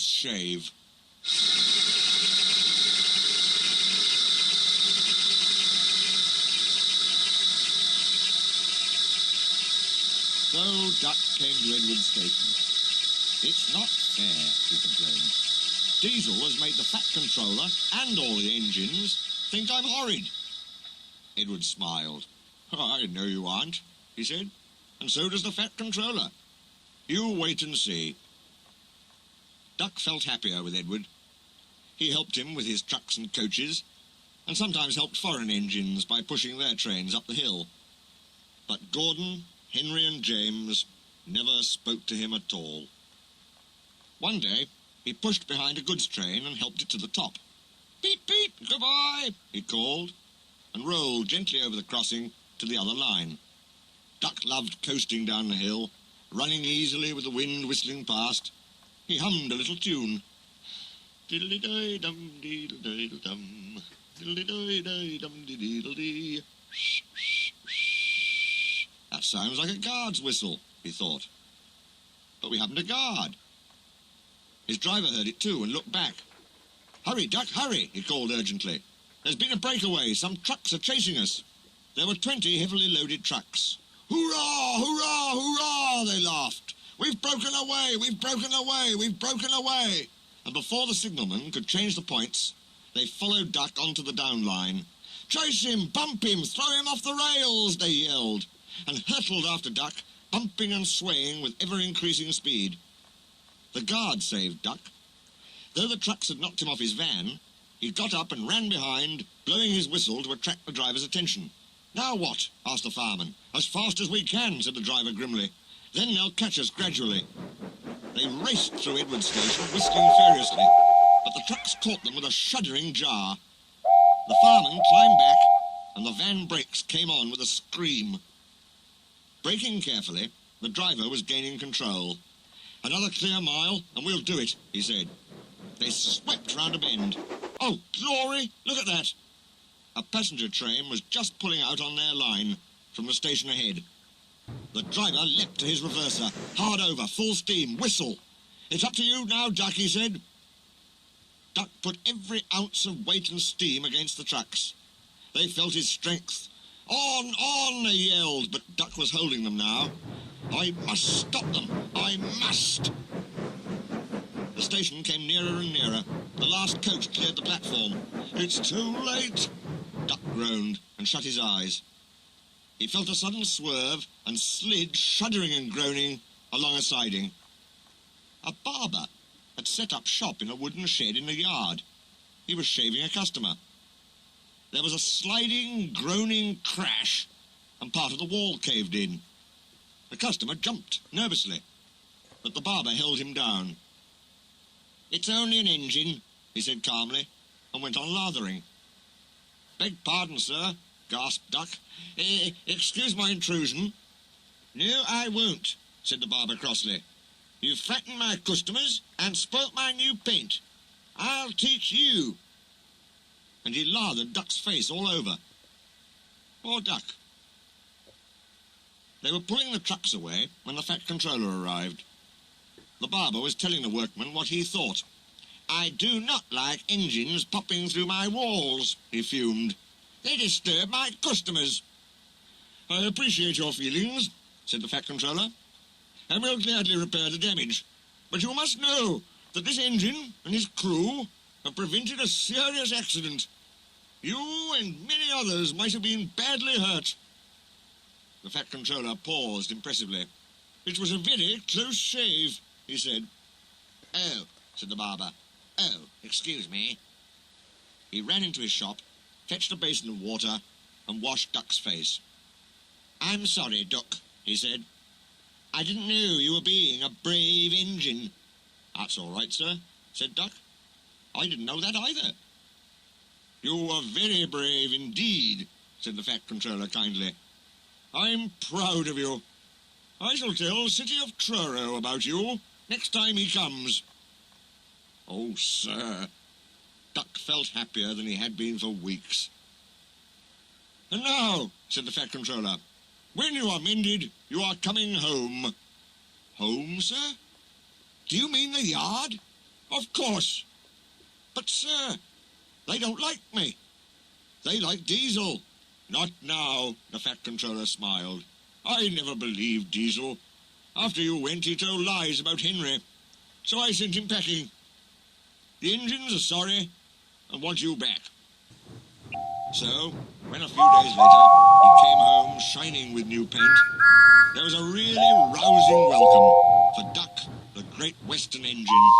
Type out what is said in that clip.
shave. So Duck came to Edward's station. It's not fair, he complained. Diesel has made the Fat Controller and all the engines think I'm horrid. Edward smiled. I know you aren't, he said, and so does the Fat Controller. You wait and see. Duck felt happier with Edward. He helped him with his trucks and coaches, and sometimes helped foreign engines by pushing their trains up the hill. But Gordon, Henry and James never spoke to him at all. One day, he pushed behind a goods train and helped it to the top. Beep, beep, goodbye, he called, and rolled gently over the crossing to the other line. Duck loved coasting down the hill, running easily with the wind whistling past. He hummed a little tune. Diddle-dee-dum, diddle-dee-dum, diddle-dee-dum, diddle-dee. That sounds like a guard's whistle, he thought. But we haven't a guard. His driver heard it too and looked back. Hurry, Duck, hurry, he called urgently. There's been a breakaway. Some trucks are chasing us. There were 20 heavily loaded trucks. Hurrah, hurrah, hurrah, they laughed. We've broken away, we've broken away, we've broken away. And before the signalman could change the points, they followed Duck onto the down line. Chase him, bump him, throw him off the rails, they yelled, and hurtled after Duck, bumping and swaying with ever-increasing speed. The guard saved Duck. Though the trucks had knocked him off his van, he got up and ran behind, blowing his whistle to attract the driver's attention. Now what? Asked the fireman. As fast as we can, said the driver grimly. Then they'll catch us gradually. They raced through Edward Station, whistling furiously, but the trucks caught them with a shuddering jar. The fireman climbed back, and the van brakes came on with a scream. Braking carefully, the driver was gaining control. Another clear mile, and we'll do it, he said. They swept round a bend. Oh, glory! Look at that! A passenger train was just pulling out on their line from the station ahead. The driver leapt to his reverser. Hard over, full steam, whistle. It's up to you now, Duck, he said. Duck put every ounce of weight and steam against the trucks. They felt his strength. On, they yelled, but Duck was holding them now. I must stop them. I must. The station came nearer and nearer. The last coach cleared the platform. It's too late. Duck groaned and shut his eyes. He felt a sudden swerve and slid, shuddering and groaning, along a siding. A barber had set up shop in a wooden shed in the yard. He was shaving a customer. There was a sliding, groaning crash, and part of the wall caved in. The customer jumped nervously, but the barber held him down. It's only an engine, he said calmly, and went on lathering. Beg pardon, sir, gasped Duck. Excuse my intrusion. No, I won't, said the barber crossly. You've frightened my customers and spoilt my new paint. I'll teach you. And he lathered Duck's face all over. Poor Duck. They were pulling the trucks away when the Fat Controller arrived. The barber was telling the workman what he thought. I do not like engines popping through my walls, he fumed. They disturb my customers. I appreciate your feelings, said the Fat Controller, and will gladly repair the damage. But you must know that this engine and his crew have prevented a serious accident. You and many others might have been badly hurt. The Fat Controller paused impressively. It was a very close shave, he said. Oh, said the barber. Oh, excuse me. He ran into his shop, fetched a basin of water, and washed Duck's face. I'm sorry, Duck, he said. I didn't know you were being a brave engine. That's all right, sir, said Duck. I didn't know that either. You were very brave indeed, said the Fat Controller kindly. I'm proud of you. I shall tell City of Truro about you next time he comes. Oh, sir. Duck felt happier than he had been for weeks. And now, said the Fat Controller, when you are mended, you are coming home. Home, sir? Do you mean the yard? Of course. But, sir, they don't like me. They like Diesel. Not now, the Fat Controller smiled. I never believed Diesel. After you went, he told lies about Henry. So I sent him packing. The engines are sorry and want you back. So, when a few days later he came home shining with new paint, there was a really rousing welcome for Duck, the Great Western engine.